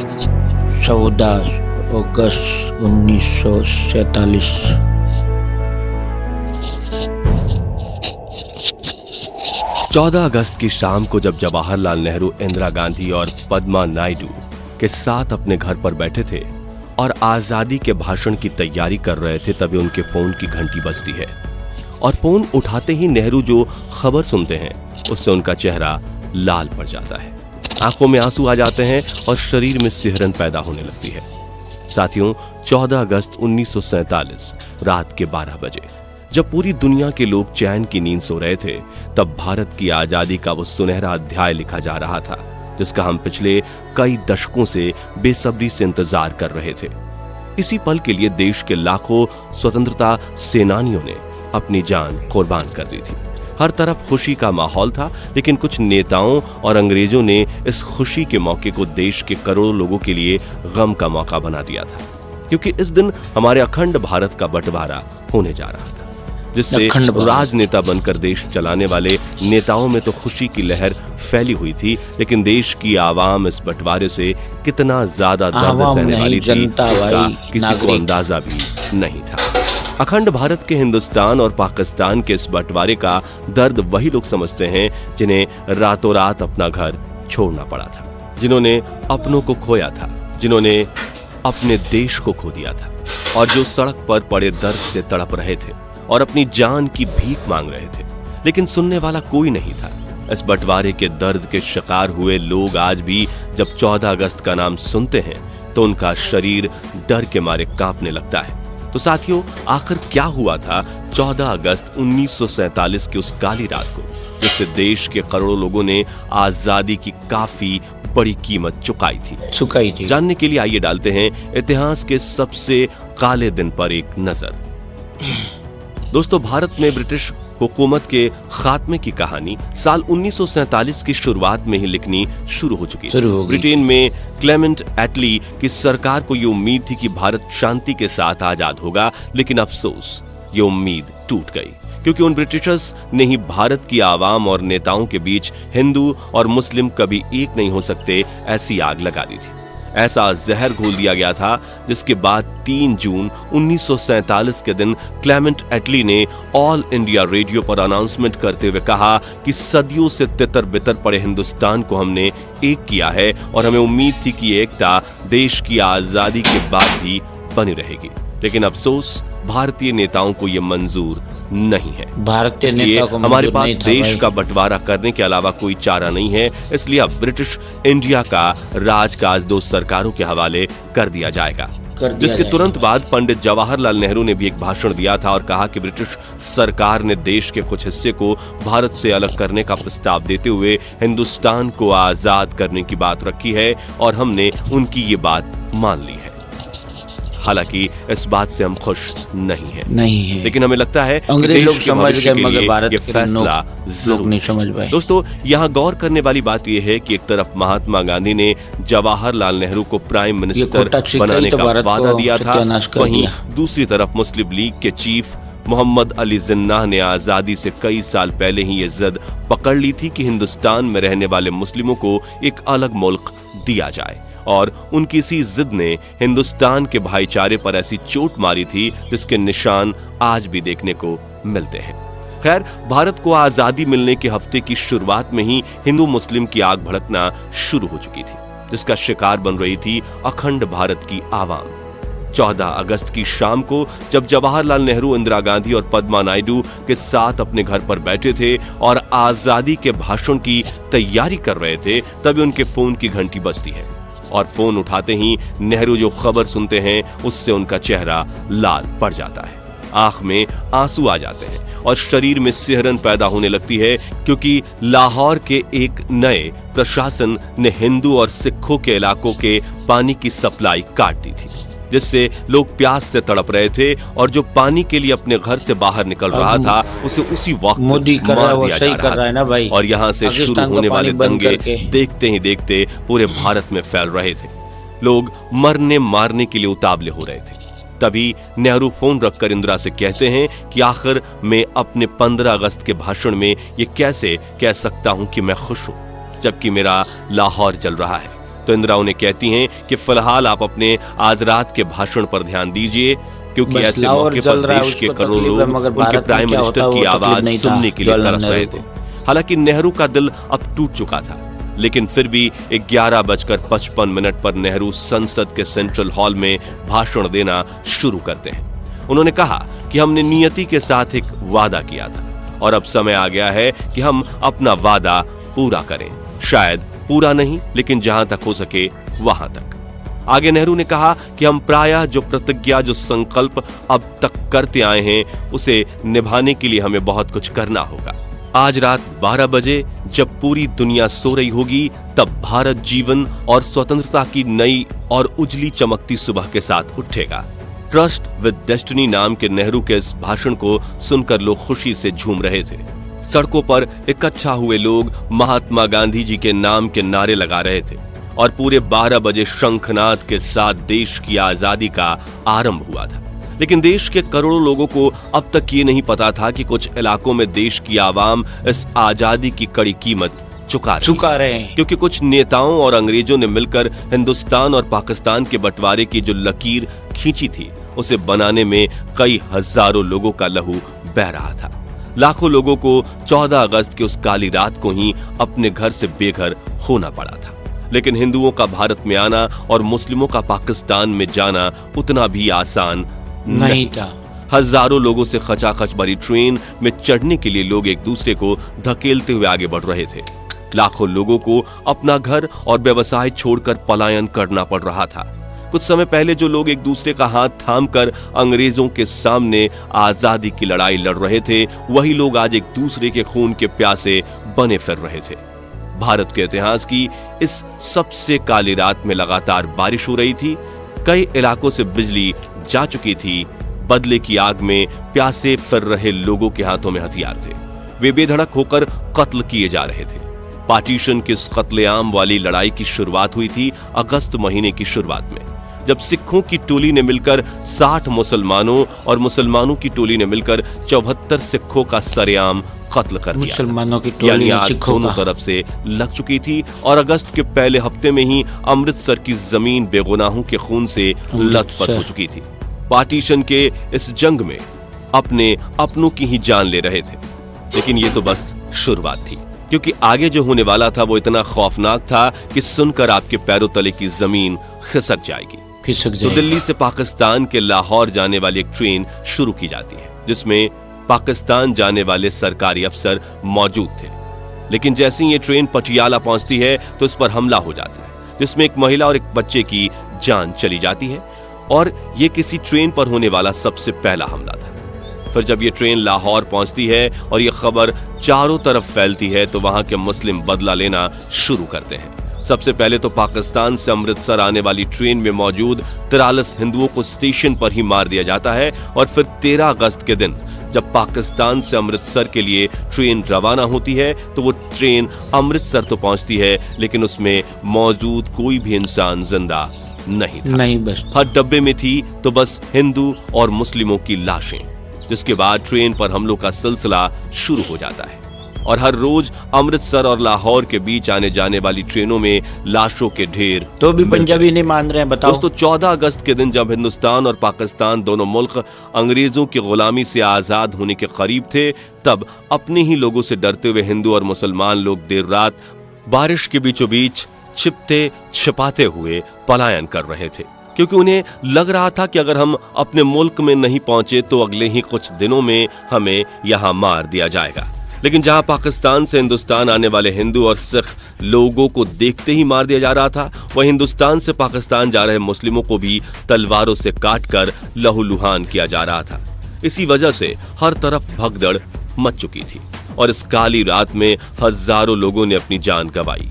14 अगस्त 1947। 14 अगस्त की शाम को जब जवाहरलाल नेहरू, इंदिरा गांधी और पद्मा नायडू के साथ अपने घर पर बैठे थे और आजादी के भाषण की तैयारी कर रहे थे, तभी उनके फोन की घंटी बजती है और फोन उठाते ही नेहरू जो खबर सुनते हैं उससे उनका चेहरा लाल पड़ जाता है, आंखों में आंसू आ जाते हैं और शरीर में सिहरन पैदा होने लगती है। साथियों, 14 अगस्त 1947 रात के 12 बजे जब पूरी दुनिया के लोग चैन की नींद सो रहे थे, तब भारत की आजादी का वो सुनहरा अध्याय लिखा जा रहा था जिसका हम पिछले कई दशकों से बेसब्री से इंतजार कर रहे थे। इसी पल के लिए देश के लाखों स्वतंत्रता सेनानियों ने अपनी जान कुर्बान कर दी थी। हर तरफ खुशी का माहौल था, लेकिन कुछ नेताओं और अंग्रेजों ने इस खुशी के मौके को देश के करोड़ों लोगों के लिए गम का मौका बना दिया था, क्योंकि इस दिन हमारे अखंड भारत का बंटवारा होने जा रहा था, जिससे राजनेता बनकर देश चलाने वाले नेताओं में तो खुशी की लहर फैली हुई थी, लेकिन देश की आवाम इस बंटवारे से कितना ज्यादा दर्द सहने वाली थी इसका किसी को अंदाजा भी नहीं था। अखंड भारत के हिंदुस्तान और पाकिस्तान के इस बंटवारे का दर्द वही लोग समझते हैं जिन्हें रातों रात अपना घर छोड़ना पड़ा था, जिन्होंने अपनों को खोया था, जिन्होंने अपने देश को खो दिया था और जो सड़क पर पड़े दर्द से तड़प रहे थे और अपनी जान की भीख मांग रहे थे, लेकिन सुनने वाला कोई नहीं था। इस बंटवारे के दर्द के शिकार हुए लोग आज भी जब 14 अगस्त का नाम सुनते हैं तो उनका शरीर डर के मारे कांपने लगता है। तो साथियों, आखिर क्या हुआ था 14 अगस्त 1947 की उस काली रात को, जिससे देश के करोड़ों लोगों ने आजादी की काफी बड़ी कीमत चुकाई थी। जानने के लिए आइए डालते हैं इतिहास के सबसे काले दिन पर एक नजर। दोस्तों, भारत में ब्रिटिश हुकूमत के खात्मे की कहानी साल 1947 की शुरुआत में ही लिखनी शुरू हो चुकी थी। ब्रिटेन में क्लेमेंट एटली की सरकार को ये उम्मीद थी कि भारत शांति के साथ आजाद होगा, लेकिन अफसोस ये उम्मीद टूट गई, क्योंकि उन ब्रिटिशर्स ने ही भारत की आवाम और नेताओं के बीच हिंदू और मुस्लिम कभी एक नहीं हो सकते ऐसी आग लगा दी थी। ऐसा जहर घोल दिया गया था, जिसके बाद 3 जून 1947 के दिन क्लेमेंट एटली ने ऑल इंडिया रेडियो पर अनाउंसमेंट करते हुए कहा कि सदियों से तितर बितर पड़े हिंदुस्तान को हमने एक किया है और हमें उम्मीद थी कि ये एकता देश की आजादी के बाद भी बनी रहेगी, लेकिन अफसोस भारतीय नेताओं को ये मंजूर नहीं है। भारतीय नेता को हमारे पास देश का बंटवारा करने के अलावा कोई चारा नहीं है, इसलिए अब ब्रिटिश इंडिया का राजकाज 2 सरकारों के हवाले कर दिया जाएगा। जिसके तुरंत बाद पंडित जवाहरलाल नेहरू ने भी एक भाषण दिया था और कहा कि ब्रिटिश सरकार ने देश के कुछ हिस्से को भारत से अलग करने का प्रस्ताव देते हुए हिंदुस्तान को आजाद करने की बात रखी है और हमने उनकी ये बात मान ली है। हालांकि इस बात से हम खुश नहीं है, लेकिन हमें लगता है अंग्रेज लोग समझ गए मगर भारत ये फैसला जरूर नहीं समझ पाए। दोस्तों, यहाँ गौर करने वाली बात यह है कि एक तरफ महात्मा गांधी ने जवाहरलाल नेहरू को प्राइम मिनिस्टर बनाने का वादा दिया था, वहीं दूसरी तरफ मुस्लिम लीग के चीफ मोहम्मद अली जिन्नाह ने आजादी से कई साल पहले ही ये जिद पकड़ ली थी कि हिंदुस्तान में रहने वाले मुस्लिमों को एक अलग मुल्क दिया जाए, और उनकी इसी जिद ने हिंदुस्तान के भाईचारे पर ऐसी चोट मारी थी जिसके निशान आज भी देखने को मिलते हैं। खैर, भारत को आजादी मिलने के हफ्ते की शुरुआत में ही हिंदू मुस्लिम की आग भड़कना शुरू हो चुकी थी, जिसका शिकार बन रही थी अखंड भारत की आवाम। 14 अगस्त की शाम को जब जवाहरलाल नेहरू, इंदिरा गांधी और पद्मा नायडू के साथ अपने घर पर बैठे थे और आजादी के भाषण की तैयारी कर रहे थे, तभी उनके फोन की घंटी बजती है और फोन उठाते ही नेहरू जो खबर सुनते हैं उससे उनका चेहरा लाल पड़ जाता है, आंख में आंसू आ जाते हैं और शरीर में सिहरन पैदा होने लगती है, क्योंकि लाहौर के एक नए प्रशासन ने हिंदू और सिखों के इलाकों के पानी की सप्लाई काट दी थी, जिससे लोग प्यास से तड़प रहे थे और जो पानी के लिए अपने घर से बाहर निकल रहा था उसे उसी वक्त मोदी कर रहा है, वो सही कर रहा है ना भाई। और यहाँ से शुरू होने वाले दंगे देखते ही देखते पूरे भारत में फैल रहे थे। लोग मरने मारने के लिए उतावले हो रहे थे। तभी नेहरू फोन रखकर इंदिरा से कहते हैं कि आखिर मैं अपने 15 अगस्त के भाषण में ये कैसे कह सकता हूं कि मैं खुश हूं, जबकि मेरा लाहौर जल रहा है, तो इंदिरा उन्हें कहती हैं कि फिलहाल आप अपने आज रात के भाषण पर ध्यान दीजिए, क्योंकि बस ऐसे लाहौर मौके जल पर रहा है, देश के उसको करोड़ों तकलीफ है, लोग मगर उनके भारत में प्राइम क्या मिनिस्टर होता है, की वो तकलीफ आवाज नहीं था सुनने के लिए जवाहरलाल तरस रहे नेहरू थे। हालांकि नेहरू का दिल अब टूट चुका था, लेकिन फिर भी 11:55 पर नेहरू संसद के सेंट्रल हॉल में भाषण देना शुरू करते हैं। उन्होंने कहा कि हमने नियति के साथ एक वादा किया था और अब समय आ गया है कि हम अपना वादा पूरा करें, शायद पूरा नहीं, लेकिन जहां तक हो सके वहां तक। आगे नेहरू ने कहा कि हम प्रायः जो प्रतिज्ञा, जो संकल्प अब तक करते आए हैं, उसे निभाने के लिए हमें बहुत कुछ करना होगा। आज रात 12 बजे जब पूरी दुनिया सो रही होगी, तब भारत जीवन और स्वतंत्रता की नई और उजली चमकती सुबह के साथ उठेगा। ट्रस्ट विद डेस्टिनी नाम के नेहरू के इस भाषण को सुनकर लोग खुशी से झूम रहे थे। सड़कों पर इकट्ठा हुए लोग महात्मा गांधी जी के नाम के नारे लगा रहे थे और पूरे 12 बजे शंखनाद के साथ देश की आजादी का आरंभ हुआ था। लेकिन देश के करोड़ों लोगों को अब तक ये नहीं पता था कि कुछ इलाकों में देश की आवाम इस आजादी की कड़ी कीमत चुका रहे हैं, क्योंकि कुछ नेताओं और अंग्रेजों ने मिलकर हिंदुस्तान और पाकिस्तान के बंटवारे की जो लकीर खींची थी, उसे बनाने में कई हजारों लोगों का लहू बह रहा था। लाखों लोगों को 14 अगस्त की उस काली रात को ही अपने घर से बेघर होना पड़ा था। लेकिन हिंदुओं का भारत में आना और मुस्लिमों का पाकिस्तान में जाना उतना भी आसान नहीं था। हजारों लोगों से खचाखच भरी ट्रेन में चढ़ने के लिए लोग एक दूसरे को धकेलते हुए आगे बढ़ रहे थे। लाखों लोगों को अपना घर और व्यवसाय छोड़कर पलायन करना पड़ रहा था। कुछ समय पहले जो लोग एक दूसरे का हाथ थामकर अंग्रेजों के सामने आजादी की लड़ाई लड़ रहे थे, वही लोग आज एक दूसरे के खून के प्यासे बने फिर रहे थे। भारत के इतिहास की इस सबसे काली रात में लगातार बारिश हो रही थी, कई इलाकों से बिजली जा चुकी थी, बदले की आग में प्यासे फिर रहे लोगों के हाथों में हथियार थे, वे बेधड़क होकर कत्ल किए जा रहे थे। पार्टीशन की इस कत्लेआम वाली लड़ाई की शुरुआत हुई थी अगस्त महीने की शुरुआत में, जब सिखों की टोली ने मिलकर 60 मुसलमानों और मुसलमानों की टोली ने मिलकर 74 सिखों का सरेआम कत्ल कर दिया। मुसलमानों की टोली यानी ने आग सिखों दोनों का तरफ से लग चुकी थी और अगस्त के पहले हफ्ते में ही अमृतसर की जमीन बेगुनाहों के खून से लथपथ हो चुकी थी। पार्टीशन के इस जंग में अपनों की ही जान ले रहे थे, लेकिन ये तो बस शुरुआत थी, क्योंकि आगे जो होने वाला था वो इतना खौफनाक था कि सुनकर आपके पैरों तले की जमीन खिसक जाएगी। तो दिल्ली से पाकिस्तान के लाहौर जाने वाली एक ट्रेन शुरू की जाती है, जिसमें पाकिस्तान जाने वाले सरकारी अफसर मौजूद थे। लेकिन जैसे ही ये ट्रेन पटियाला पहुंचती है तो इस पर हमला हो जाता है, जिसमें एक महिला और एक बच्चे की जान चली जाती है, और ये किसी ट्रेन पर होने वाला सबसे पहला हमला था। फिर जब ये ट्रेन लाहौर पहुंचती है और ये खबर चारों तरफ फैलती है, तो वहां के मुस्लिम बदला लेना शुरू करते हैं। सबसे पहले तो पाकिस्तान से अमृतसर आने वाली ट्रेन में मौजूद 43 हिंदुओं को स्टेशन पर ही मार दिया जाता है, और फिर 13 अगस्त के दिन जब पाकिस्तान से अमृतसर के लिए ट्रेन रवाना होती है, तो वो ट्रेन अमृतसर तो पहुंचती है, लेकिन उसमें मौजूद कोई भी इंसान जिंदा नहीं था। बस हर डब्बे में थी तो बस हिंदू और मुस्लिमों की लाशें, जिसके बाद ट्रेन पर हमलों का सिलसिला शुरू हो जाता है। और हर रोज अमृतसर और लाहौर के बीच आने जाने वाली ट्रेनों में लाशों के ढेर तो भी पंजाबी नहीं मान रहे हैं, बताओ। दोस्तों, 14 अगस्त के दिन जब हिंदुस्तान और पाकिस्तान दोनों मुल्क अंग्रेजों की गुलामी से आजाद होने के करीब थे, तब अपने ही लोगों से डरते हुए हिंदू और मुसलमान लोग देर रात बारिश के बीचों बीच छिपते छिपाते हुए पलायन कर रहे थे, क्योंकि उन्हें लग रहा था कि अगर हम अपने मुल्क में नहीं पहुंचे तो अगले ही कुछ दिनों में हमें यहां मार दिया जाएगा। लेकिन जहां पाकिस्तान से हिंदुस्तान आने वाले हिंदू और सिख लोगों को देखते ही मार दिया जा रहा था, वहीं हिंदुस्तान से पाकिस्तान जा रहे मुस्लिमों को भी तलवारों से काटकर लहूलुहान किया जा रहा था। इसी वजह से हर तरफ भगदड़ मच चुकी थी और इस काली रात में हजारों लोगों ने अपनी जान गंवाई।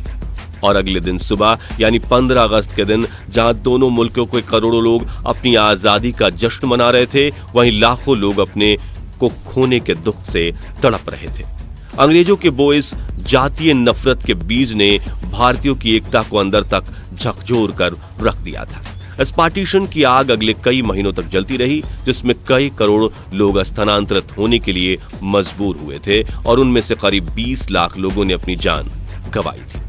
और अगले दिन सुबह यानी 15 अगस्त के दिन जहां दोनों मुल्कों के करोड़ों लोग अपनी आजादी का जश्न मना रहे थे, वहीं लाखों लोग अपने को खोने के दुख से तड़प रहे थे। अंग्रेजों के बोए इस जातीय नफरत के बीज ने भारतीयों की एकता को अंदर तक झकझोर कर रख दिया था। इस पार्टीशन की आग अगले कई महीनों तक जलती रही, जिसमें कई करोड़ लोग स्थानांतरित होने के लिए मजबूर हुए थे और उनमें से करीब 20 लाख लोगों ने अपनी जान गंवाई थी।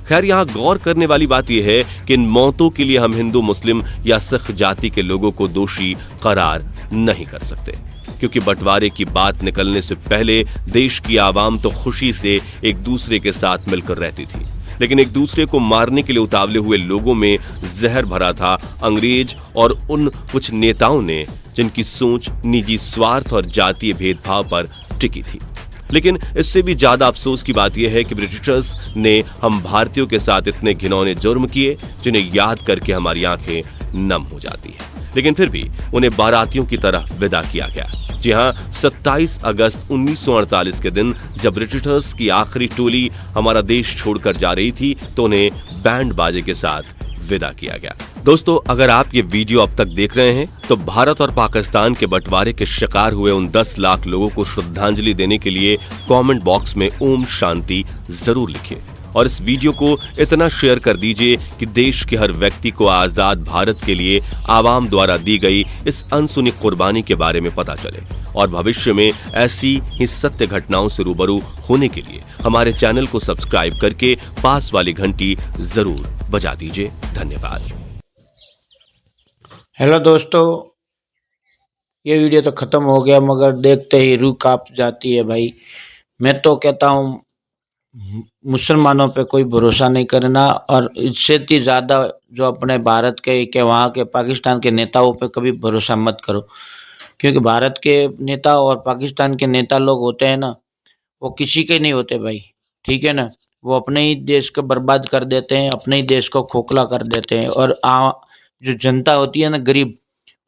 खैर, यहाँ गौर करने वाली बात यह है कि इन मौतों के लिए हम हिंदू, मुस्लिम या सिख जाति के लोगों को दोषी करार नहीं कर सकते, क्योंकि बंटवारे की बात निकलने से पहले देश की आवाम तो खुशी से एक दूसरे के साथ मिलकर रहती थी, लेकिन एक दूसरे को मारने के लिए उतावले हुए लोगों में जहर भरा था अंग्रेज और उन कुछ नेताओं ने जिनकी सोच निजी स्वार्थ और जातीय भेदभाव पर टिकी थी। लेकिन इससे भी ज्यादा अफसोस की बात यह है कि ब्रिटिशर्स ने हम भारतीयों के साथ इतने घिनौने जुर्म किए जिन्हें याद करके हमारी आंखें नम हो जाती है, लेकिन फिर भी उन्हें बारातियों की तरह विदा किया गया। जी हां, 27 अगस्त 1948 के दिन जब ब्रिटिशर्स की आखिरी टोली हमारा देश छोड़कर जा रही थी तो उन्हें बैंड बाजे के साथ विदा किया गया। दोस्तों, अगर आप ये वीडियो अब तक देख रहे हैं तो भारत और पाकिस्तान के बंटवारे के शिकार हुए उन 10 लाख लोगों को श्रद्धांजलि देने के लिए कमेंट बॉक्स में ओम शांति जरूर लिखिए और इस वीडियो को इतना शेयर कर दीजिए कि देश के हर व्यक्ति को आजाद भारत के लिए आवाम द्वारा दी गई इस अनसुनी कुर्बानी के बारे में पता चले और भविष्य में ऐसी ही सत्य घटनाओं से रूबरू होने के लिए हमारे चैनल को सब्सक्राइब करके पास वाली घंटी जरूर बजा दीजिए। धन्यवाद। हेलो दोस्तों, ये वीडियो तो ख़त्म हो गया मगर देखते ही रूह कांप जाती है भाई। मैं तो कहता हूँ मुसलमानों पे कोई भरोसा नहीं करना और इससे भी ज़्यादा जो अपने भारत के वहाँ के पाकिस्तान के नेताओं पे कभी भरोसा मत करो, क्योंकि भारत के नेता और पाकिस्तान के नेता लोग होते हैं ना, वो किसी के नहीं होते भाई, ठीक है ना। वो अपने ही देश को बर्बाद कर देते हैं, अपने ही देश को खोखला कर देते हैं और जो जनता होती है ना, गरीब,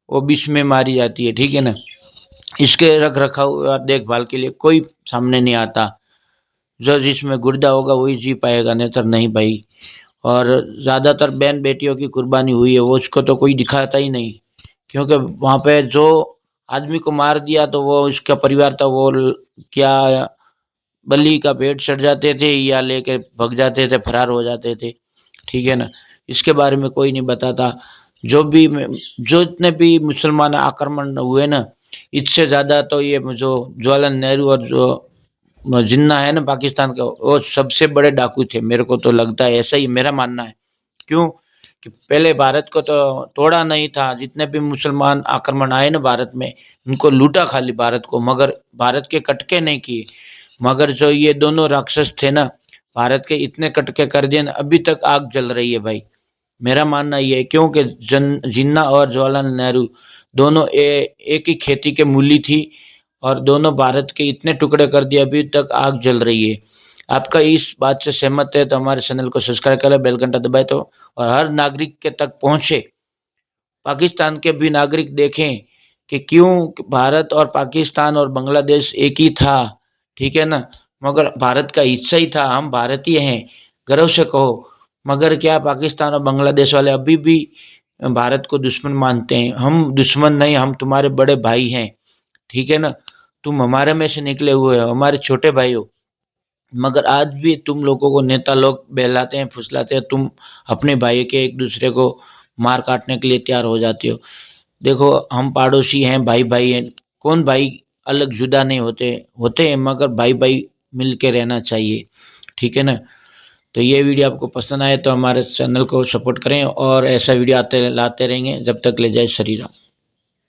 वो बीच में मारी जाती है, ठीक है ना। इसके रख रखाव और देखभाल के लिए कोई सामने नहीं आता। जो जिसमें गुर्दा होगा वही जी पाएगा, नहीं तो नहीं भाई। और ज़्यादातर बहन बेटियों की कुर्बानी हुई है, वो उसको तो कोई दिखाता ही नहीं, क्योंकि वहाँ पे जो आदमी को मार दिया तो वो उसका परिवार था, वो क्या बलि का पेट चढ़ जाते थे या लेके भग जाते थे, फरार हो जाते थे, ठीक है ना। इसके बारे में कोई नहीं बताता। जो इतने भी मुसलमान आक्रमण हुए ना, इससे ज़्यादा तो ये जो जवाहरलाल नेहरू और जो जिन्ना है ना पाकिस्तान का, वो सबसे बड़े डाकू थे। मेरे को तो लगता है, ऐसा ही मेरा मानना है। क्यों कि पहले भारत को तो तोड़ा नहीं था, जितने भी मुसलमान आक्रमण आए ना भारत में, उनको लूटा खाली भारत को, मगर भारत के कटके नहीं किए। मगर जो ये दोनों राक्षस थे ना, भारत के इतने कटके कर दिए ना, अभी तक आग जल रही है भाई। मेरा मानना ये है, क्योंकि जिन्ना और जवाहरलाल नेहरू दोनों एक ही खेती के मूली थी और दोनों भारत के इतने टुकड़े कर दिए, अभी तक आग जल रही है। आपका इस बात से सहमत है तो हमारे चैनल को सब्सक्राइब करें, बेल घंटा दबाए तो, और हर नागरिक के तक पहुंचे। पाकिस्तान के भी नागरिक देखें कि क्यों भारत और पाकिस्तान और बांग्लादेश एक ही था, ठीक है ना, मगर भारत का हिस्सा ही था। हम भारतीय हैं, गर्व से कहो। मगर क्या पाकिस्तान और बांग्लादेश वाले अभी भी भारत को दुश्मन मानते हैं? हम दुश्मन नहीं, हम तुम्हारे बड़े भाई हैं, ठीक है ना। तुम हमारे में से निकले हुए हो, हमारे छोटे भाई हो, मगर आज भी तुम लोगों को नेता लोग बहलाते हैं, फुसलाते हैं। तुम अपने भाई के एक दूसरे को मार काटने के लिए तैयार हो जाते हो। देखो, हम पड़ोसी हैं, भाई भाई हैं। कौन भाई अलग जुदा नहीं होते, होते हैं, मगर भाई भाई मिल के रहना चाहिए, ठीक है ना। तो ये वीडियो आपको पसंद आए तो हमारे चैनल को सपोर्ट करें और ऐसा वीडियो आते लाते रहेंगे जब तक ले जाए श्री राम।